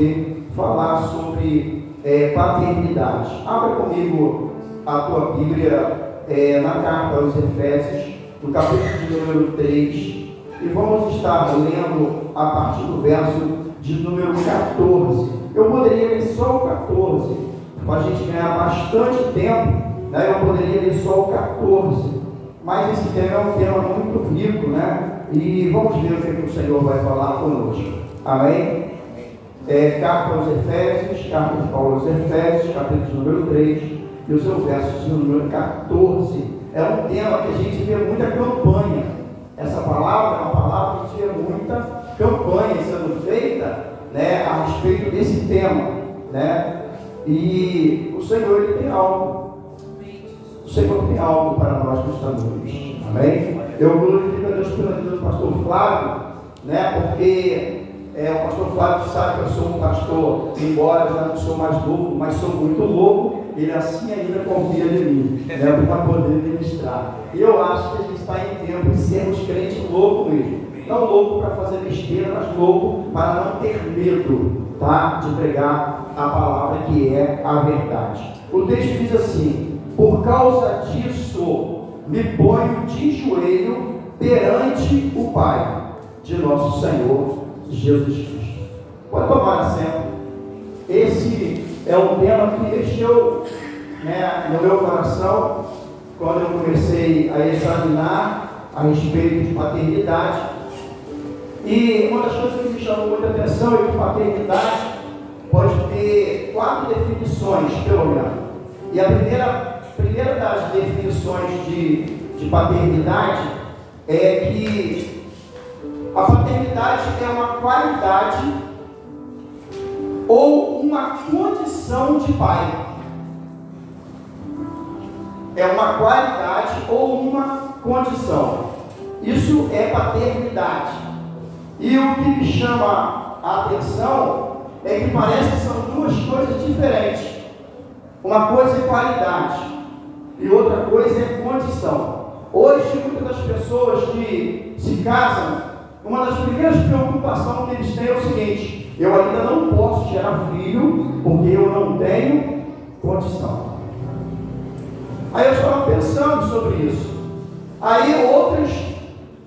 poder falar sobre paternidade. Abra comigo a tua Bíblia na carta aos Efésios, no capítulo número 3, e vamos estar lendo a partir do verso de número 14. Eu poderia ler só o 14, para a gente ganhar bastante tempo, né? Eu poderia ler só o 14, mas esse tema é um tema muito rico, né? E vamos ver o que o Senhor vai falar conosco. Amém? Carta aos Efésios, carta de Paulo aos Efésios, capítulo número 3, e o seu verso de número 14. É um tema que a gente vê muita campanha. Essa palavra é uma palavra que a gente vê muita campanha sendo feita, né, a respeito desse tema, né? E o Senhor, Ele tem algo. O Senhor tem algo para nós cristãos. Amém? Eu glorifico a Deus pela vida do pastor Flávio, né? Porque o pastor Flávio sabe que eu sou um pastor, embora eu já não sou mais louco, mas sou muito louco. Ele assim ainda confia em mim, né, para poder ministrar. E eu acho que a gente está em tempo de sermos crentes loucos mesmo. Não louco para fazer besteira, mas louco para não ter medo, tá, de pregar a palavra que é a verdade. O texto diz assim: por causa disso me ponho de joelho perante o Pai de nosso Senhor Jesus Cristo. Pode tomar assento. Esse é um tema que mexeu, né, no meu coração quando eu comecei a examinar a respeito de paternidade. E uma das coisas que me chamou muita atenção é que paternidade pode ter 4 definições, pelo menos. E a primeira das definições de paternidade é que a paternidade é uma qualidade ou uma condição de pai. É uma qualidade ou uma condição. Isso é paternidade. E o que me chama a atenção é que parece que são 2 coisas diferentes. Uma coisa é qualidade e outra coisa é condição. Hoje, muitas das pessoas que se casam, uma das primeiras preocupações que eles têm é o seguinte: eu ainda não posso gerar filho porque eu não tenho condição. Aí eu estava pensando sobre isso. Aí outros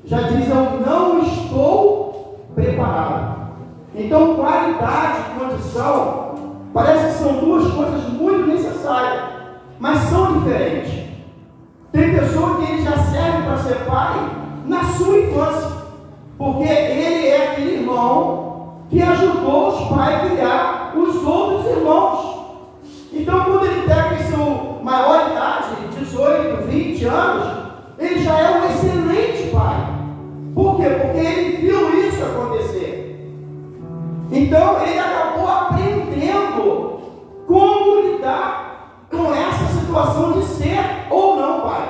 já dizem: eu não estou preparado. Então, qualidade e condição parece que são 2 coisas muito necessárias, mas são diferentes. Tem pessoa que ele já serve para ser pai na sua infância, porque ele é aquele irmão que ajudou os pais a criar os outros irmãos. Então, quando ele pega em sua maior idade, 18, 20 anos, ele já é um excelente pai. Por quê? Porque ele viu isso acontecer. Então, ele acabou aprendendo como lidar com essa situação de ser ou não pai.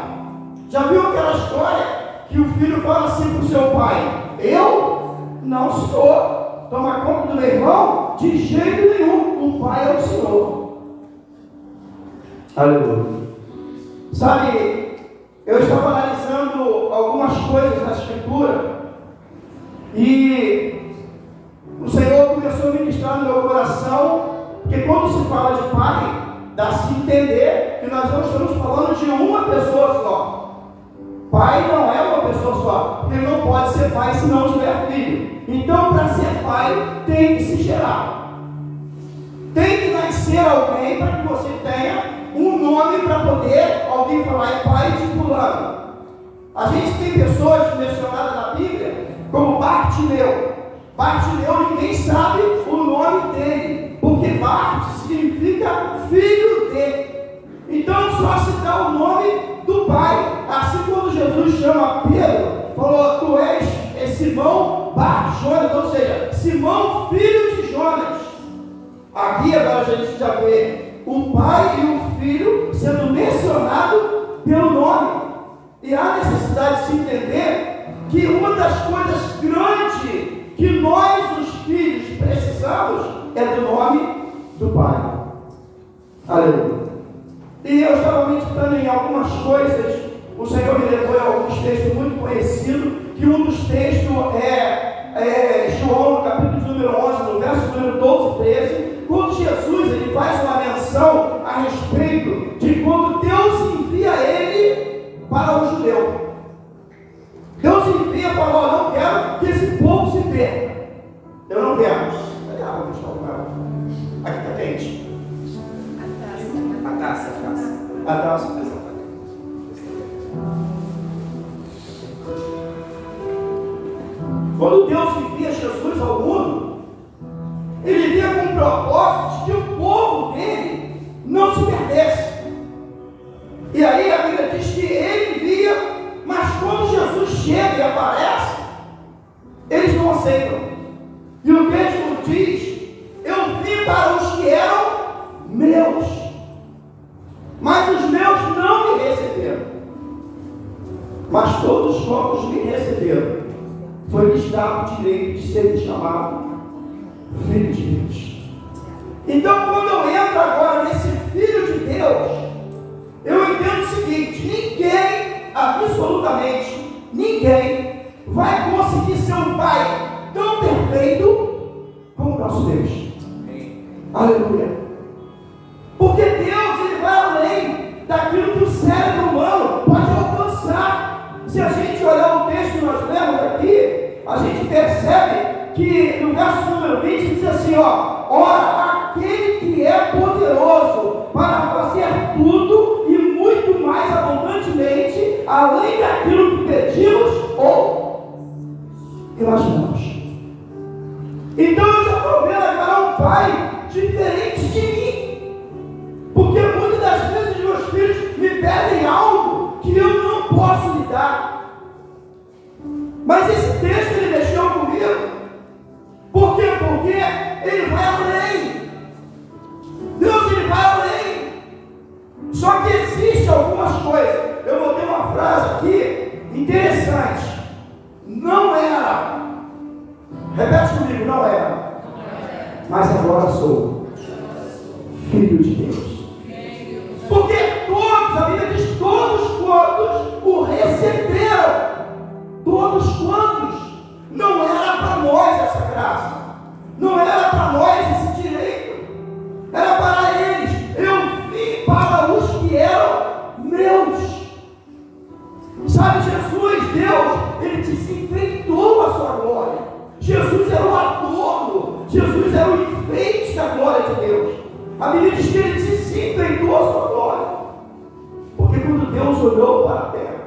Já viu aquela história que o filho fala assim para o seu pai: eu não estou tomar conta do meu irmão de jeito nenhum, o pai é o Senhor. Aleluia. Sabe, eu estava analisando algumas coisas na Escritura e o Senhor começou a ministrar no meu coração que quando se fala de pai, dá-se a entender que nós não estamos falando de uma pessoa só. Pai não é uma pessoa só, porque ele não pode ser pai se não tiver filho. Então, para ser pai, tem que se gerar. Tem que nascer alguém para que você tenha um nome para poder alguém falar: é pai de fulano. A gente tem pessoas mencionadas na Bíblia como Bartimeu. Bartimeu, ninguém sabe o nome dele, porque Bart significa filho de. Então só se dá o nome do pai. Assim, quando Jesus chama Pedro, falou: tu és Simão Bar Jonas, ou seja, Simão filho de Jonas. Aqui agora a gente já vê o pai e o filho sendo mencionados pelo nome. E há necessidade de se entender que uma das coisas grandes que nós, os filhos, precisamos é do nome do pai. Aleluia. E eu estava meditando em algumas coisas. O Senhor me levou a alguns textos muito conhecidos, que um dos textos é João, no capítulo número 11, no verso número 12, 13, quando Jesus ele faz uma menção a respeito de quando Deus envia ele para o judeu. Deus envia para falar: eu não quero que esse povo se perca. Eu não quero. Cadê a água que está com ela? Aqui está quente. A taça. Quando Deus envia Jesus ao mundo, ele envia com o propósito de que o povo dele não se perdesse. E aí a Bíblia diz que ele envia, mas quando Jesus chega e aparece, eles não aceitam. E o texto diz: eu vim para os que eram meus, mas os meus não me receberam. Mas todos quantos me receberam, foi-lhes dado o direito de ser chamado filho de Deus. Então, quando eu entro agora nesse filho de Deus, eu entendo o seguinte: ninguém, absolutamente ninguém, vai conseguir ser um pai tão perfeito como o nosso Deus. Aleluia. Porque Deus ele vai além daquilo que o cérebro humano pode alcançar. Se a gente olhar o texto que nós lemos aqui, a gente percebe que no verso número 20 diz assim: ora, aquele que é poderoso para fazer tudo e muito mais abundantemente, além daquilo que pedimos ou imaginamos. Então eu já estou vendo agora um pai diferente de mim, porque muitas das vezes meus filhos me pedem algo que eu não posso lhe dar. Mas esse texto ele deixou comigo. Por quê? Porque ele vai além. Deus ele vai além. Só que existem algumas coisas. Eu botei uma frase aqui interessante. Não era. Repete comigo: não era. Mas agora sou filho de Deus. Porque todos, a Bíblia diz: todos quantos o receberam. Todos quantos. Não era para nós essa graça. Não era para nós esse direito. Era para eles. Eu vim para os que eram meus. Sabe, Jesus, Deus, ele desinfeitou a sua glória. Jesus era o adorno. Jesus era o enfeite da glória de Deus. A Bíblia diz que ele desinfeitou a sua glória. Porque quando Deus olhou para a terra,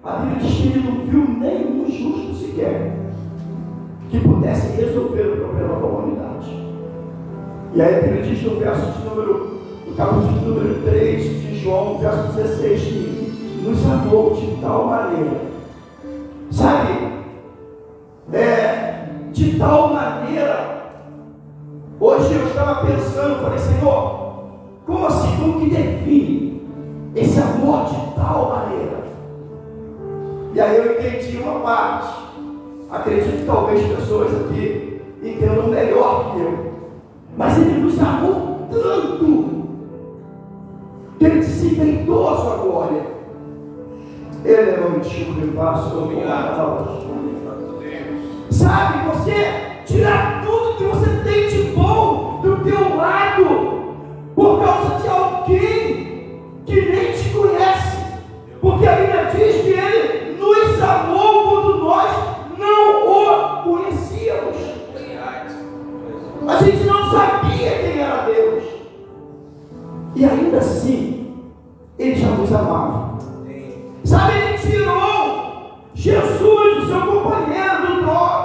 a Bíblia diz que ele não viu nenhum justo sequer que pudesse resolver o problema da humanidade. E aí a Bíblia diz no capítulo número 3 de João, verso 16, que nos amou de tal maneira, sabe, de tal maneira. Hoje eu estava pensando, falei: Senhor, como assim, como que define esse amor de tal maneira? E aí eu entendi uma parte. Acredito que talvez pessoas aqui entendam melhor que eu. Mas ele nos amou tanto que ele desinfeitou a sua glória. Ele é o antigo repasso. Sabe, você tira tudo que você tem de bom do teu lado por causa de alguém que nem te conhece. Porque a Bíblia diz que ele nos amou quando nós não o conhecíamos. A gente não sabia quem era Deus. E ainda assim, ele já nos amava. Sabe, ele tirou Jesus, o seu companheiro, do trono.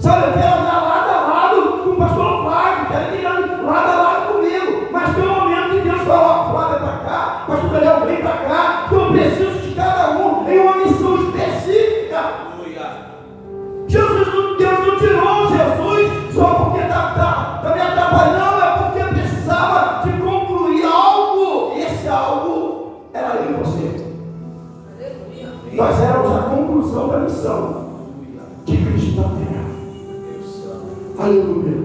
Sabe, eu quero andar lado a lado com o pastor Flávio, quero ir lado a lado comigo. Mas tem um momento que Deus falou: Flávio, para cá, pastor Daniel, vem para cá, que eu preciso de cada um em uma missão específica. Deus não tirou Jesus só porque está me atrapalhando, é porque precisava de concluir algo. E esse algo era eu e você. Nós éramos a conclusão da missão de Cristo na terra. Aleluia.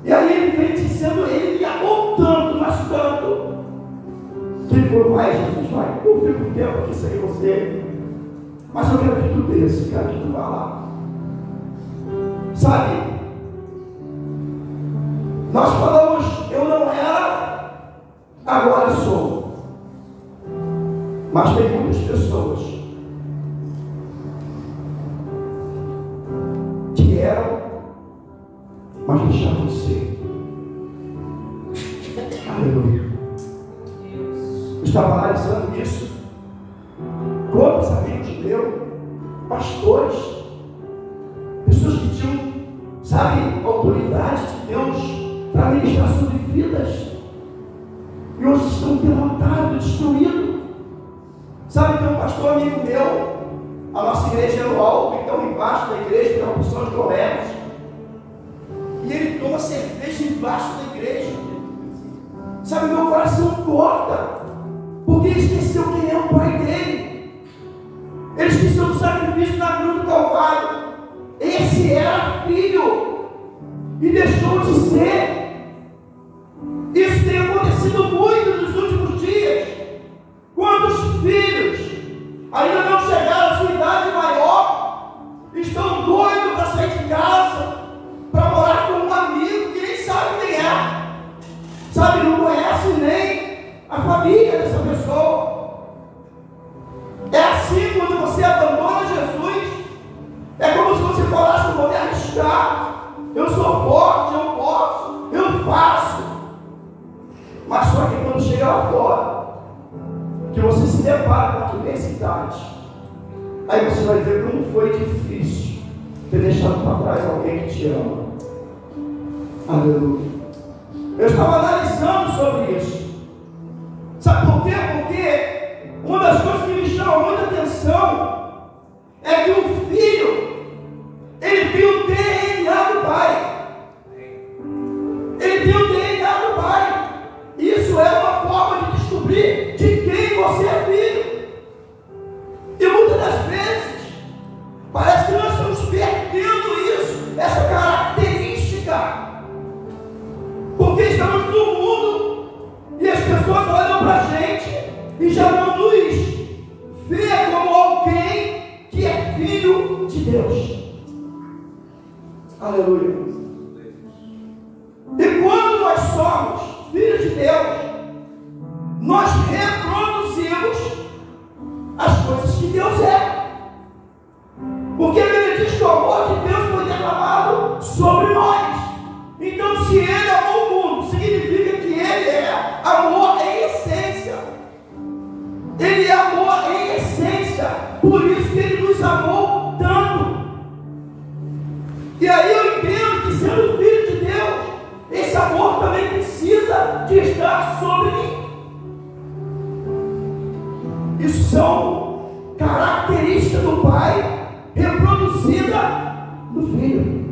E aí ele vem dizendo: ele me amou tanto, mas tanto, que ele falou: vai, Jesus, vai, eu fico um tempo aqui sem você, mas eu quero que tu desça, quero que tu vá lá. Sabe, Nós falamos, eu não era, agora sou. Mas tem muitas pessoas que eram, mas deixaram de ser. Aleluia. Eu estava analisando isso. Quantos amigos meus, pastores, pessoas que tinham, sabe, autoridade de Deus para ministrar sobre vidas, e hoje estão derrotados, destruídos. Sabe, tem um pastor amigo meu, a nossa igreja é no alto, então embaixo da igreja tem uma porção de comércio, e ele toma cerveja embaixo da igreja. Sabe, meu coração corta, porque ele esqueceu quem é o pai dele. Ele esqueceu do sacrifício na cruz do Calvário. Esse era filho e deixou de ser. Isso tem acontecido muito nos últimos dias. Quantos filhos ainda não chegaram à sua idade maior, estão doidos para sair de casa, para morar com um amigo que nem sabe quem é, sabe, não conhece nem a família dessa pessoa. É assim quando você abandona Jesus. É como se você falasse: eu vou me arriscar, eu sou forte, eu posso, eu faço. Mas só que quando chega lá fora, que você se depara com a adversidade, aí você vai ver como foi difícil ter deixado para trás alguém que te ama. Aleluia. Eu estava analisando sobre isso. Sabe por quê? Porque uma das coisas que me chama muita atenção é que o filho, ele tem o DNA do pai. Ele tem o DNA do pai. Isso é uma forma de descobrir de quem você é filho. E muitas das vezes parece que nós estamos perdendo isso, essa característica, porque estamos no mundo e as pessoas olham para a gente e já não nos vê como alguém que é filho de Deus. Aleluia. E quando nós somos filhos de Deus, nós reproduzimos as coisas que Deus é. Porque ele diz que o amor de Deus foi derramado sobre nós. Então, se ele amou o mundo, significa que ele é amor em essência. Ele é amor em essência. Por isso que ele nos amou tanto. E aí eu entendo que, sendo filho de Deus, esse amor também precisa de estar sobre mim. Isso são características do Pai reproduzida no Filho.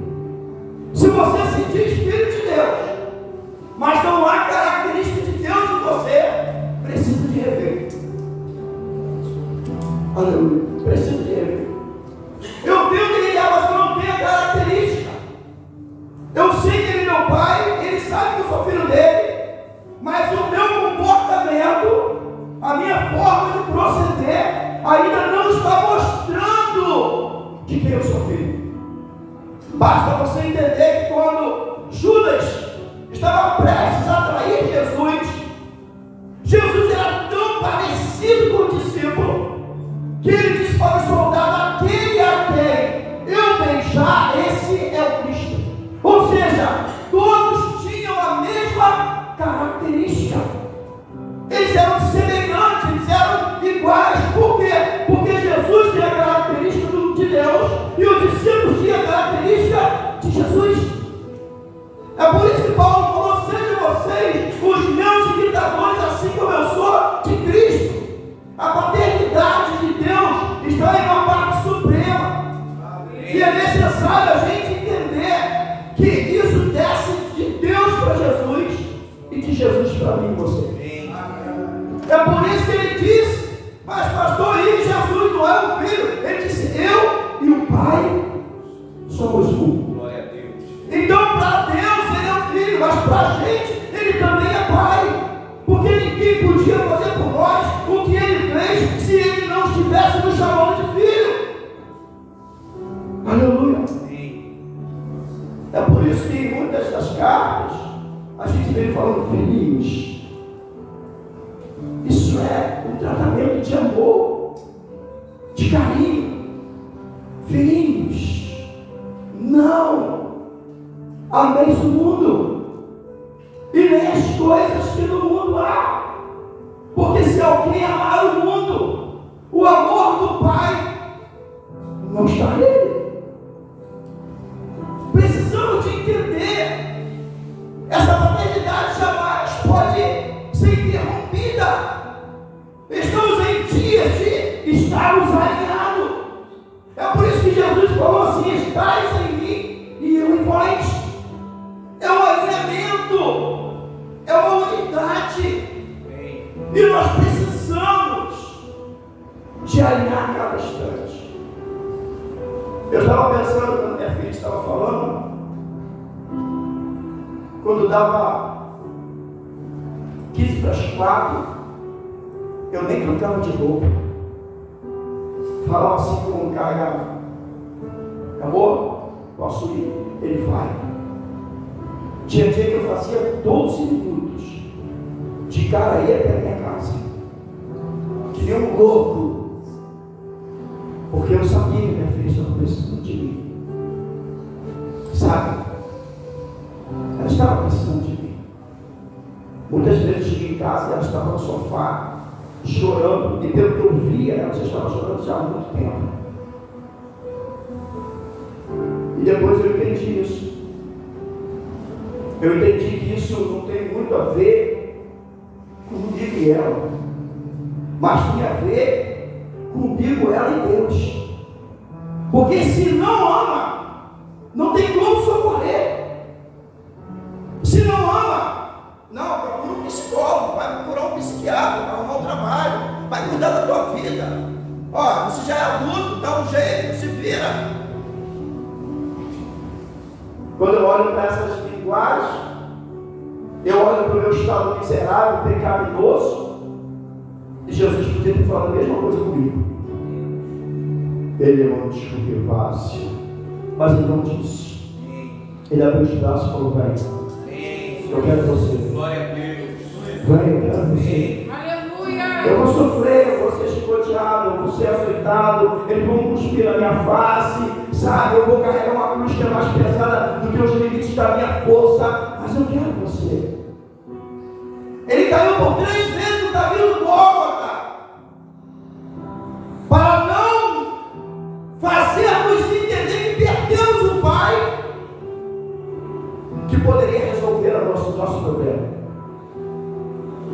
Se você se diz filho de Deus, mas não há característica de Deus em você, precisa de rever. Aleluia. Precisa de rever. Eu tenho que ele é, mas eu não tenho a característica. Eu sei que ele é meu pai, ele sabe que eu sou filho dele, mas o meu comportamento, a minha forma de proceder, ainda não está mostrando de quem eu sou filho. Basta você entender que quando Judas estava prestes a trair Jesus, Jesus era tão parecido com o discípulo, que ele disse para o soldado: aquele a quem eu beijar, esse é o Cristo. Ou seja, todos tinham a mesma característica. Eles eram semelhantes, eles eram iguais. Por quê? Porque Jesus tinha a característica de Deus e os discípulos tinham a característica de Jesus. É por isso que Paulo falou: sejam vocês os meus imitadores, assim como eu sou de Cristo. A paternidade de Deus está em uma parte suprema. E é necessário a gente entender que isso desce de Deus para Jesus e de Jesus para mim e você. É por isso que ele disse: mas pastor, e Jesus não é o filho? Ele disse: eu e o Pai somos um. Glória a Deus. Então, para Deus ele é o filho, mas para a gente ele também é pai. Porque ninguém podia fazer por nós o que ele fez se ele não estivesse nos chamando de filho. Aleluia. É por isso que em muitas das cartas a gente veio falando filhinhos. Isso é um tratamento de amor, de carinho. Filhinhos, não ameis o mundo e nem as coisas que no mundo há, porque se alguém amar o mundo, o amor do Pai não está nele. Precisamos de entender, essa paternidade jamais pode ser interrompida. Estamos em dias de estarmos alinhados. É por isso que Jesus falou assim: estais em mim e eu em vós. É um alinhamento, é uma unidade. E nós precisamos de alinhar a cada instante. Eu estava pensando, quando minha filha estava falando, quando dava 15 para as 4, eu nem trocava de roupa. Falava assim com o cara: acabou? Posso ir? Ele vai. Tinha dia que eu fazia 12 minutos de cara aí até a minha casa, que nem um louco, porque eu sabia que minha filha estava precisando de mim, sabe? Ela estava precisando de mim. Muitas vezes eu cheguei em casa e ela estava no sofá chorando, e pelo que eu via, ela já estava chorando já há muito tempo. E depois eu entendi isso. Eu entendi que isso não tem muito a ver comigo e ela, mas tem a ver comigo, ela e Deus. Porque se não ama, não tem como socorrer. Se não ama, não, procura um psicólogo, vai procurar um psiquiatra, vai arrumar um trabalho, vai cuidar da tua vida. Ó, você já é adulto, dá um jeito, se vira. Quando eu olho para essas linguagens, eu olho para o meu estado miserável, pecaminoso, e Jesus podia ter falado a mesma coisa comigo. Ele é um desculpe fácil, mas ele não disse. Ele abriu os braços e falou: vem, eu quero você. Glória a Deus. Vem, eu quero você. Aleluia. Eu vou sofrer, eu vou ser chicoteado, eu vou ser açoitado, eles vão cuspir na minha face, sabe? Eu vou carregar uma cruz que é mais pesada do que os limites da minha força, mas eu quero você. Ele caiu por 3 vezes no caminho do Gólgota, para não fazermos entender que perdemos o Pai, que poderia resolver o nosso problema.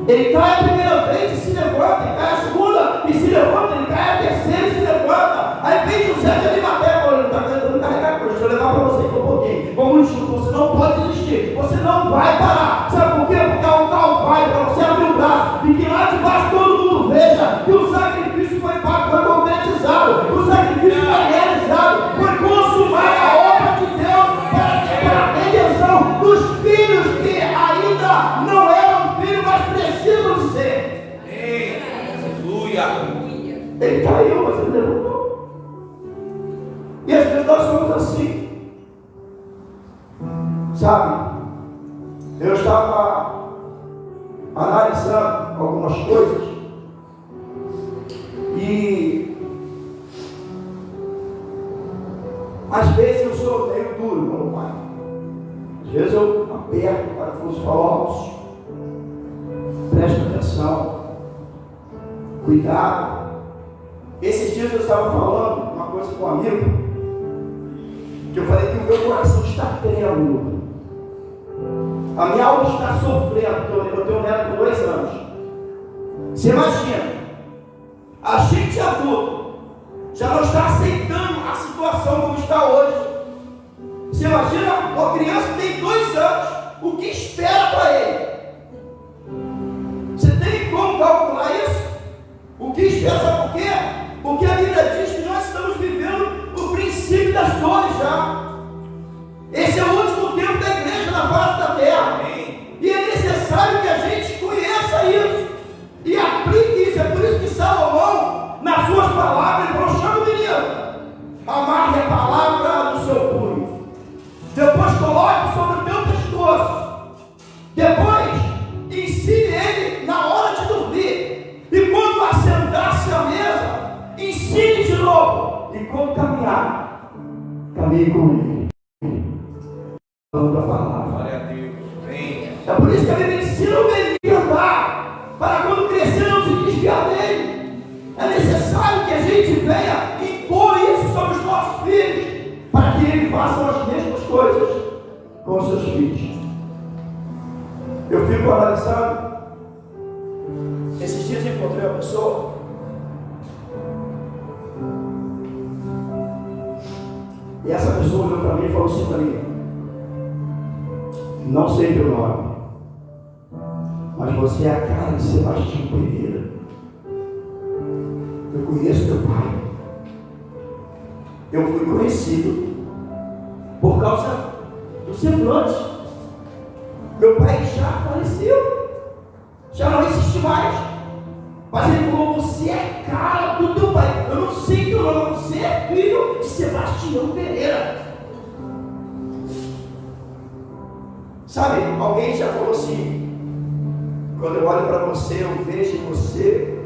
Ele cai a primeira vez e se levanta, ele cai a segunda e se levanta, ele cai a terceira e se levanta. Aí vem José de Arimateia: olha, não está tentando carregar a cruz, deixa eu levar para você aqui um pouquinho. Vamos junto, você não pode desistir, você não vai parar. Sabe por quê? Porque há um Calvário para você abrir o braço e que lá de baixo todo mundo veja que o sacrifício foi pago, foi concretizado, o sacrifício foi realizado, foi consumada a obra de Deus para a redenção dos filhos que ainda não eram filhos, mas precisam de ser. Aleluia. Ele caiu, mas ele levantou. E às vezes nós somos assim, sabe? Eu estava analisando algumas coisas e às vezes eu sou meio duro com o Pai. Às vezes eu aperto para que os falsos. Preste atenção, cuidado. Esses dias eu estava falando uma coisa com um amigo, que eu falei que o meu coração está trêmulo. A minha alma está sofrendo. Eu tenho um neto com 2 anos. Você imagina, a gente adulto já não está aceitando a situação como está hoje. Você imagina uma criança que tem 2 anos, o que espera para ele? Você tem como calcular isso? O que espera, sabe por quê? Porque a Bíblia diz que nós estamos vivendo o princípio das dores já. Esse é o último tempo da igreja na face da terra. Amém. E é necessário que a gente conheça isso e aplique isso. É por isso que Salomão, nas suas palavras, ele falou: chama o menino, amarre a palavra no seu punho, depois coloque sobre o teu caminhe com Ele. Falando a palavra. Glória a Deus. Amém. É por isso que a Bíblia ensina o menino a andar, para quando crescer não se desviar dele. É necessário que a gente venha impor isso sobre os nossos filhos, para que eles façam as mesmas coisas com os seus filhos. Eu fico analisando. Esses dias eu encontrei uma pessoa. E essa pessoa olhou para mim e falou assim para mim: não sei teu nome, mas você é a cara de Sebastião Pereira. Eu conheço teu pai. Eu fui conhecido por causa do semblante. Meu pai já faleceu, já não existe mais. Mas ele falou: você é cara do teu pai. Eu não sei teu nome, você é filho de Sebastião Pereira. Sabe, alguém já falou assim: quando eu olho para você, eu vejo em você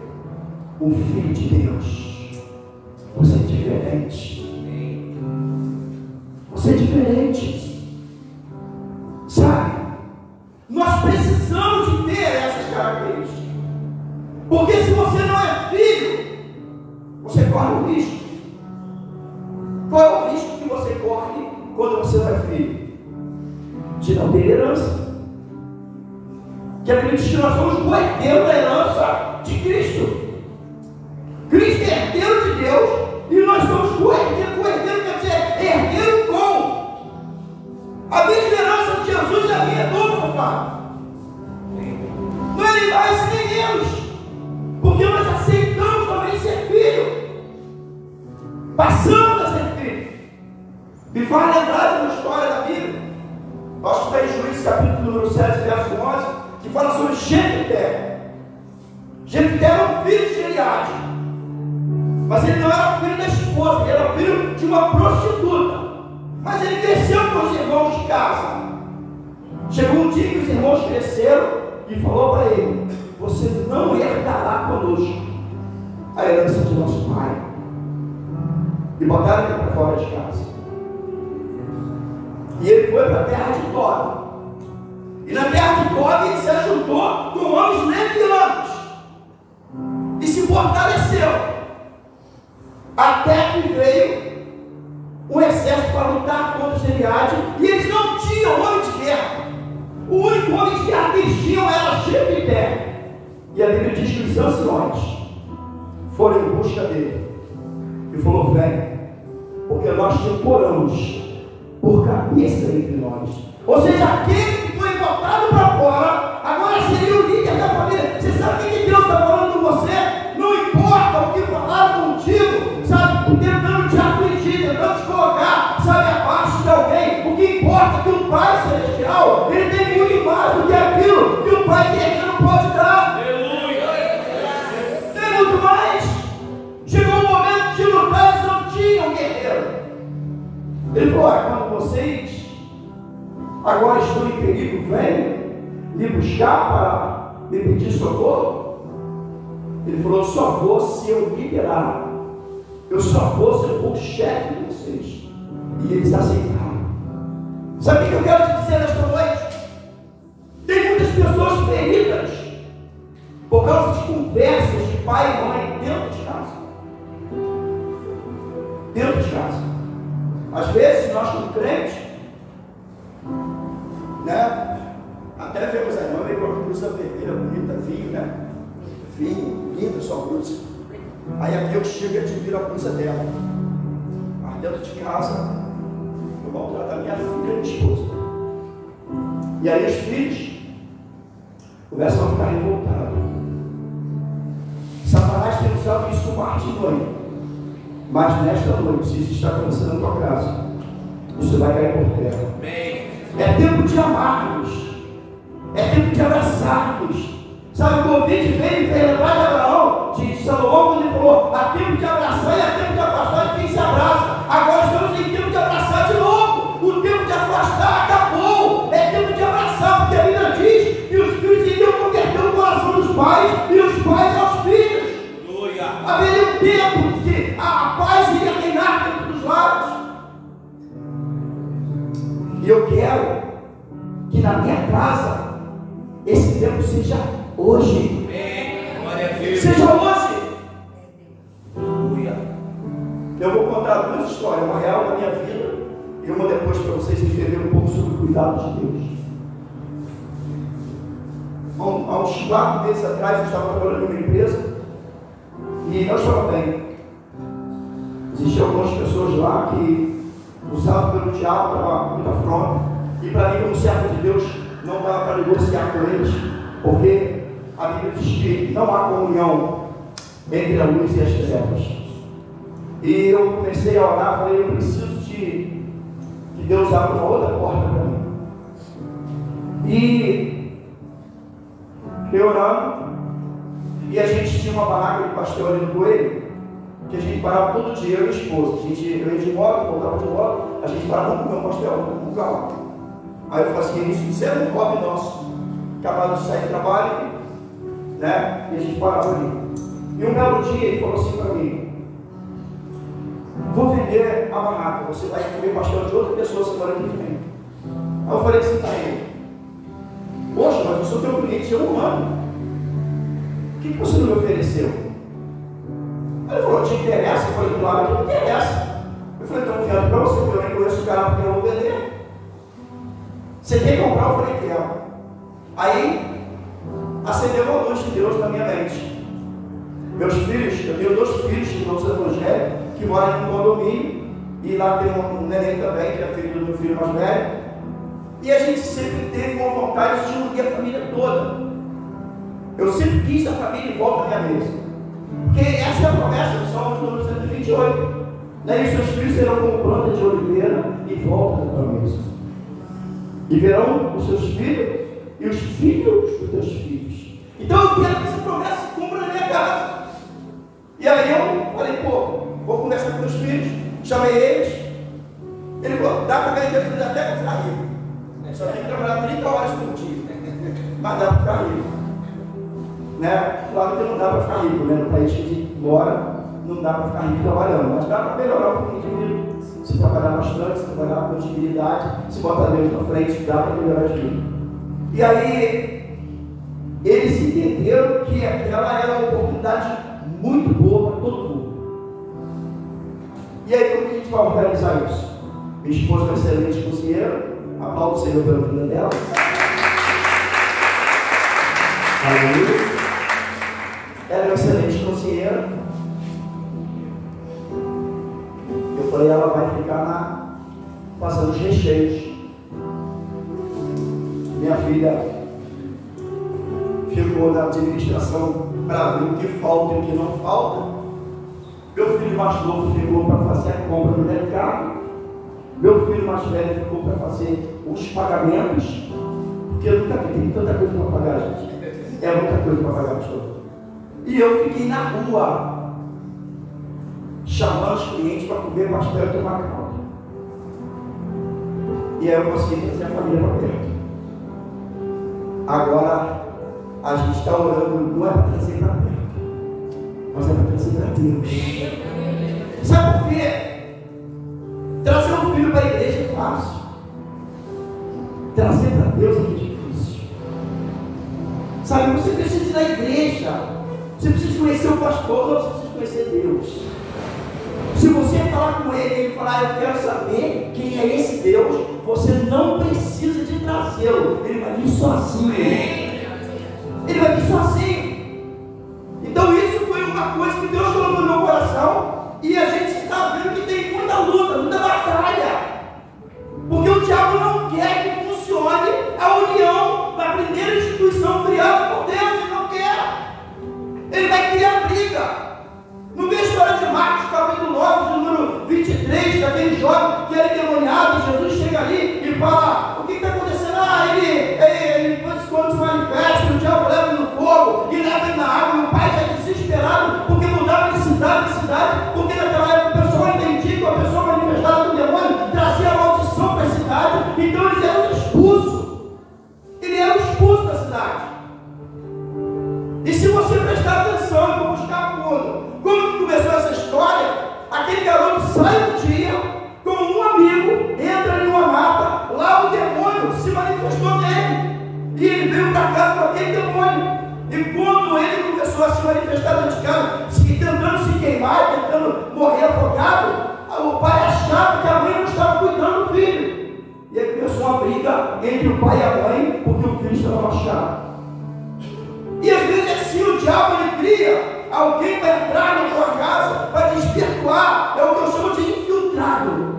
o Filho de Deus. Você é diferente. Você é diferente. Sabe, nós precisamos de ter essas características. Porque se você não é filho, você corre o risco. Qual é o risco que você corre quando você não é filho? De não ter herança. Que a Bíblia diz que nós somos o herdeiro da herança de Cristo. Cristo é herdeiro de Deus e nós somos o herdeiro. O herdeiro quer dizer herdeiro com. A mesma herança de Jesus é minha, do meu Pai. Não é nem mais nem menos. Porque nós aceitamos também ser filho. Passamos a ser filho. Me faz lembrar de uma história da Bíblia. Acho que está em Juízes capítulo número 7, verso 11, que fala sobre Jefté. Jefté era um filho de Eliade. Mas ele não era filho da esposa, ele era filho de uma prostituta. Mas ele cresceu com os irmãos de casa. Chegou um dia que os irmãos cresceram e falou para ele: você não herdará conosco a herança de nosso pai. E botaram ele para fora de casa. E ele foi para a terra de Tob. E na terra de Tob ele se ajuntou com homens levianos e se fortaleceu. Até que veio um exército para lutar contra os Eliade, e eles não tinham homem de guerra. O único homem de guerra que eles tinham era Jefté. E a Bíblia diz que os anciões foram em busca dele e falou: vem, porque nós te imploramos por cabeça entre nós. Ou seja, aquele que foi botado para fora agora seria o líder da família. Você sabe o que Deus está falando com você? Não importa o que falaram contigo, sabe, tentando te afligir, tentando te colocar, sabe, abaixo de alguém. O que importa é que o Pai Celestial, ele tem muito mais do que aquilo que o Pai terreno pode dar. Aleluia! Tem muito mais. Chegou o momento de lutar, eles não tinham guerreiro. Ele falou: quando vocês agora estão em perigo, venham me buscar para me pedir socorro. Ele falou: eu só vou se eu liderar. Eu só vou se eu for o chefe de vocês. E eles aceitaram. Sabe o que eu quero te dizer nesta noite? Tem muitas pessoas feridas por causa de conversas de pai e mãe dentro de casa. Dentro de casa. Às vezes nós como crentes, né? Até vemos a irmã meio com a blusa vermelha, bonita, vinho, né? Vinho, linda sua blusa. Aí aqui eu chego e admiro a blusa dela. Mas dentro de casa, eu vou tratar minha filha e minha esposa. E aí os filhos começam a ficar revoltados. Satanás tem usado isso como artimanha. Mas nesta noite, se isso está acontecendo na tua casa, você vai cair por terra. É tempo de amarmos. É tempo de abraçarmos. Sabe, o convite veio e fez lá de Abraão, de Salomão, quando ele falou: há tempo de abraçar e há tempo de afastar de quem se abraça. Agora estamos em tempo de abraçar de novo. O tempo de afastar acabou. É tempo de abraçar, porque a Bíblia diz que os filhos iriam converter o coração dos pais e os pais aos filhos. Haveria um tempo que a paz iria reinar dentro dos lares. que na minha casa esse tempo seja hoje. Seja hoje. Eu vou contar duas histórias, uma real da minha vida e uma depois para vocês entenderem um pouco sobre o cuidado de Deus. Há uns 4 meses atrás eu estava trabalhando numa empresa e não estava bem. Existiam algumas pessoas lá que usavam pelo diabo, estava muita afronta, e para mim, como servo de Deus, não dava para negociar com eles, porque a Bíblia diz que não há comunhão entre a luz e as trevas. E eu comecei a orar, falei, eu preciso que Deus abra uma outra porta para mim. E fiquei orando, e a gente tinha uma barraca de pastel ali no Coelho, que a gente parava todo dia, eu e a esposa. Eu ia de moto, voltava de moto, a gente parava, vamos comer um pastel, vamos comer um. Aí eu falei assim, isso é um hobby nosso. Acabado de sair do trabalho, né? E a gente parava ali. E um belo dia ele falou assim para mim, vou vender a barraca, você vai comer pastel de outra pessoa semana que vem. Aí eu falei assim para ele, poxa, mas eu sou teu cliente, eu não amo. O que você não me ofereceu? Aí ele falou, te interessa? Eu falei, claro que me interessa. Eu falei, estou confiando para você, porque eu nem conheço o cara porque eu vou vender. Você quer comprar? Eu falei, quero. Aí, acendeu a luz de Deus na minha mente. Meus filhos, eu tenho 2 filhos que não são evangélicos, que moram em um condomínio, e lá tem um neném também, que é filho do meu filho mais velho. E a gente sempre teve uma vontade de unir a família toda. Eu sempre quis a família em volta da minha mesa. Porque essa é a promessa do Salmo número 128. Né? E seus filhos serão como planta de oliveira em volta da tua mesa. E verão os seus filhos e os filhos dos teus filhos. Então eu quero que essa promessa se cumpra na minha casa. E aí eu falei, pô, vou conversar com meus filhos, chamei eles. Ele falou, dá para ganhar dinheiro até para ficar rico. Só tem que trabalhar 30 horas por dia. Mas dá para ficar rico. Né? Claro que não dá para ficar rico, né? No país que a gente mora, não dá para ficar rico trabalhando, mas dá para melhorar um pouquinho de vida. Se trabalhar bastante, se trabalhar com dignidade, se botar Deus na frente, dá para melhorar de vida. E aí, eles entenderam que aquela era uma oportunidade muito boa para todo mundo. E aí, como que a gente vai organizar isso? Minha esposa é uma excelente cozinheira, aplaudo o Senhor pela vida dela. Aleluia. Ela é uma excelente cozinheira. Eu falei, ela vai ficar fazendo os recheios. Minha filha ficou na administração para ver o que falta e o que não falta. Meu filho mais novo ficou para fazer a compra do mercado. Meu filho mais velho ficou para fazer os pagamentos. Porque eu nunca vi, tem tanta coisa para pagar, gente. É muita coisa para pagar, pastor. E eu fiquei na rua, chamando os clientes para comer pastel e tomar caldo. E aí eu consegui trazer a família para perto. Agora, a gente está orando, não é para trazer para perto, mas é para trazer para Deus. Sabe por quê? Trazer um filho para a igreja é fácil. Trazer para Deus é difícil. Sabe, você precisa ir na igreja. Você precisa conhecer o pastor, você precisa conhecer Deus. Se você falar com ele e ele falar, eu quero saber quem é esse Deus, você não precisa de trazê-lo. Ele vai vir sozinho. Ele vai vir sozinho. Então isso foi uma coisa que Deus colocou no meu coração. E a gente está vendo que tem muita luta, muita batalha. Porque o diabo não quer que funcione a união da primeira instituição criada por Deus. Ele não quer. Ele vai criar briga. Não vê a história de Marcos, capítulo 9, de número 23, daquele jovem que era endemoniado. Jesus chega ali e fala, o que está acontecendo? Ele quando se manifesta, o diabo leva no fogo e leva ele na água, e o pai está desesperado, porque mudava de cidade em cidade, porque naquela época o pessoal entendia que uma pessoa manifestada com demônio trazia maldição para a cidade, então eles eram expulsos. Ele era expulso da cidade. E se você prestar atenção, eu vou buscar fundo. Como que começou essa história? Aquele garoto sai um dia com um amigo, entra em uma mata, lá o demônio se manifestou nele. E ele veio para casa com aquele demônio. E quando ele começou a se manifestar dentro de casa, tentando se queimar, tentando morrer afogado, o pai achava que a mãe não estava cuidando do filho. E aí começou uma briga entre o pai e a mãe, porque o filho estava machucado. E às vezes assim o diabo ele cria alguém para entrar na sua casa, para desvirtuar. É o que eu chamo de infiltrado.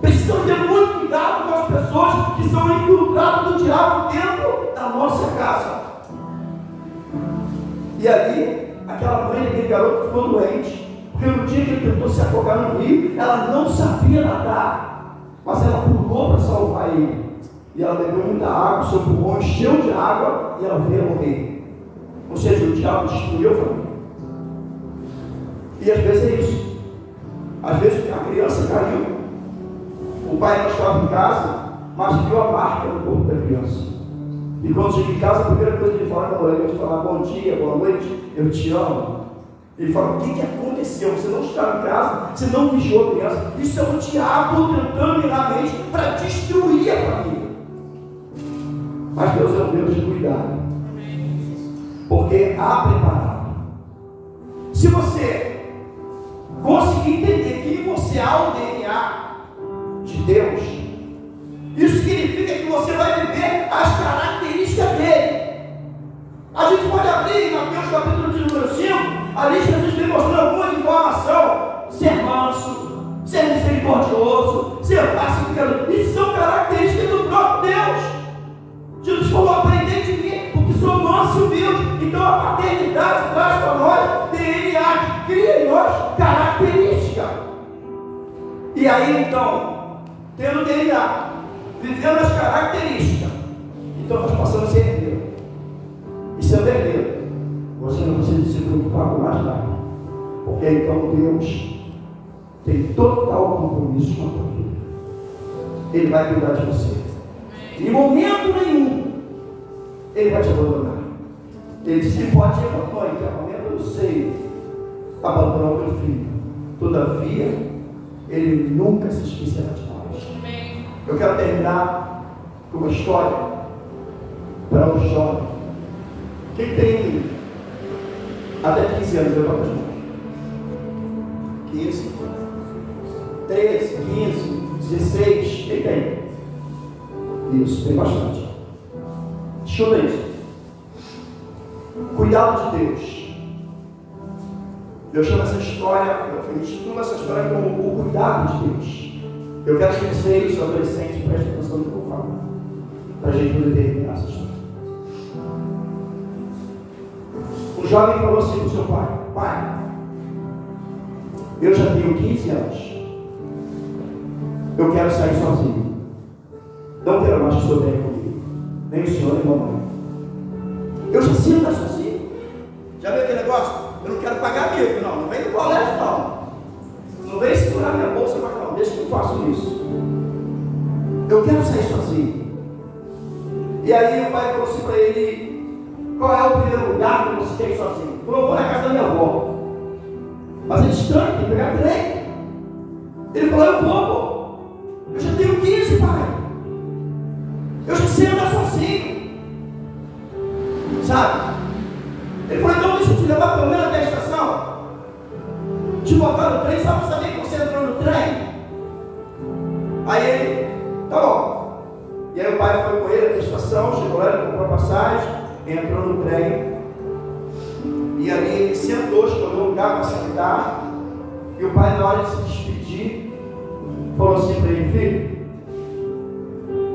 Precisamos ter muito cuidado com as pessoas que são infiltradas do diabo dentro da nossa casa. E ali, aquela mãe daquele garoto ficou doente, porque no dia que ele tentou se afogar no rio, ela não sabia nadar, mas ela pulou para salvar ele. E ela bebeu muita água, seu pulmão encheu de água e ela veio a morrer. Ou seja, o diabo destruiu a família. E às vezes é isso. Às vezes a criança caiu, o pai não estava em casa, mas viu a marca no corpo da criança. E quando chega em casa, a primeira coisa que ele fala para ele, falar bom dia, boa noite, eu te amo. Ele fala, o que aconteceu? Você não estava em casa, você não vigiou a criança. Isso é o diabo tentando mirar a mente para destruir a família. Mas Deus é um Deus de cuidado, porque há preparado. Se você conseguir entender que em você há o DNA de Deus, isso significa que você vai viver as características dele. A gente pode abrir em Mateus capítulo de número 5, ali Jesus vem mostrando alguma informação: ser manso, ser misericordioso, ser pacificador. Isso são características do próprio Deus. Jesus falou: aprendei de mim, porque sou manso e humilde. Então a paternidade traz para nós DNA que cria em nós característica. E aí então, tendo DNA, vivendo as características, então nós passamos a ser herdeiro. E sendo herdeiro, você não precisa se preocupar com mais nada, porque então Deus tem total compromisso com a tua vida. Ele vai cuidar de você. Em momento nenhum Ele vai te abandonar. Ele disse que pode ir para nós, que a momento eu não sei abandonar o meu filho. Todavia, Ele nunca se esquecerá de nós. Eu quero terminar com uma história para um jovem. Quem tem até 15 anos, levanta as mãos. 15, 13, 15, 16, quem tem? Isso, tem bastante. Deixa eu ver isso. Cuidado de Deus. Eu chamo essa história, eu intitulo essa história como o cuidado de Deus. Eu quero que vocês, adolescentes, prestem atenção no que eu falo, para a gente poder terminar essa história. O jovem falou assim para o seu pai: pai, eu já tenho 15 anos, eu quero sair sozinho, não quero mais que o senhor venha comigo, nem o senhor nem a mamãe. Eu já sei andar sozinho. Já viu aquele negócio? Eu não quero pagar amigo, não vem do colégio, não vem segurar minha bolsa, mas não, deixa que eu faço isso. Eu quero sair sozinho. E aí o pai falou assim para ele: qual é o primeiro lugar que você quer ir sozinho? Ele falou: vou na casa da minha avó. Mas é distante, tem que pegar trem. Ele falou: eu vou, pô. Eu já tenho 15, pai. Eu já sei andar sozinho. Sabe? Ele falou: então deixa eu te levar pelo menos até a estação. Te botar no trem, só para saber que você entrou no trem. Aí ele: tá bom. E aí o pai foi com ele até a estação, chegou lá, ele comprou a passagem, entrou no trem. E ali ele sentou, escolheu um lugar para sentar. E o pai, na hora de se despedir, falou assim para ele: filho,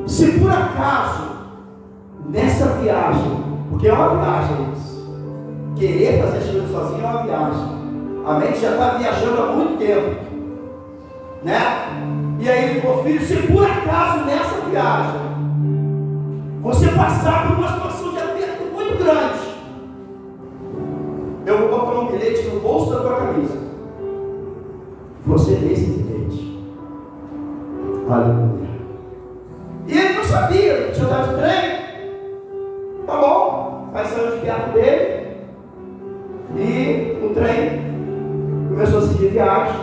se por acaso nessa viagem, porque é uma viagem isso, querer fazer as coisas sozinho é uma viagem, a mente já está viajando há muito tempo, né? E aí ele falou: filho, se por acaso nessa viagem você passar por uma situação de aperto muito grande, eu vou botar um bilhete no bolso da tua camisa, você lê esse bilhete. Aleluia. E ele não sabia, ele tinha dado de trem. Tá bom, vai sair de perto dele. E o trem começou a seguir viagem.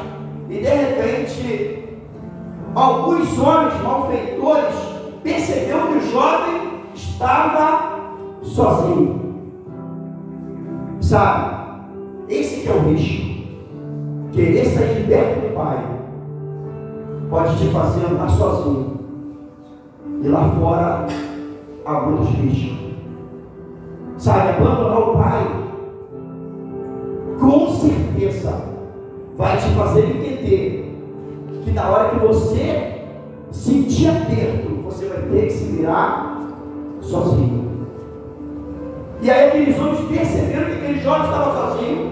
E de repente, alguns homens malfeitores perceberam que o jovem estava sozinho. Sabe, esse que é o risco. Querer sair liberto do Pai pode te fazer andar sozinho. E lá fora há muitos riscos. Sabe, abandonar o Pai com certeza vai te fazer entender que na hora que você sentir aperto, você vai ter que se virar sozinho. E aí aqueles homens perceberam que aquele jovem estava sozinho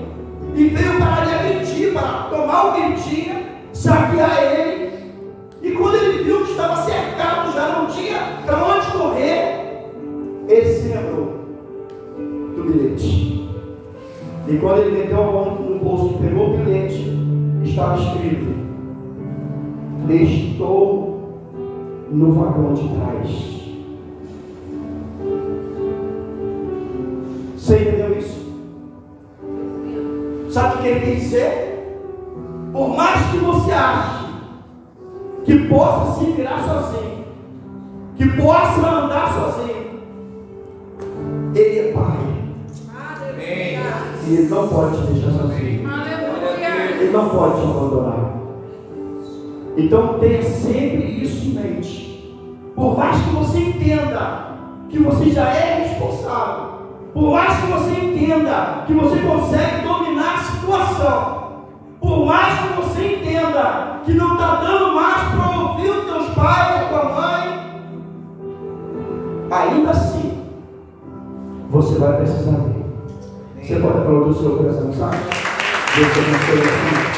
e veio para lhe agredir, para tomar o que ele tinha, saquear ele. E quando ele viu que estava cercado, já não tinha para onde correr, ele se lembrou do bilhete. E quando ele meteu a mão no bolso e pegou o bilhete, estava escrito: estou no vagão de trás. Você entendeu isso? Sabe o que ele quer dizer? Por mais que você ache que possa se virar sozinho, que possa andar sozinho, Ele é Pai. E Ele não pode te deixar sozinho. Ele não pode te abandonar. Então tenha sempre isso em mente. Por mais que você entenda que você já é responsável, por mais que você entenda que você consegue dominar a situação, por mais que você entenda que não está dando mais para ouvir os teus pais, a tua mãe, ainda assim você vai precisar dele. Você pode aplaudir o seu coração, sabe? Você não foi assim.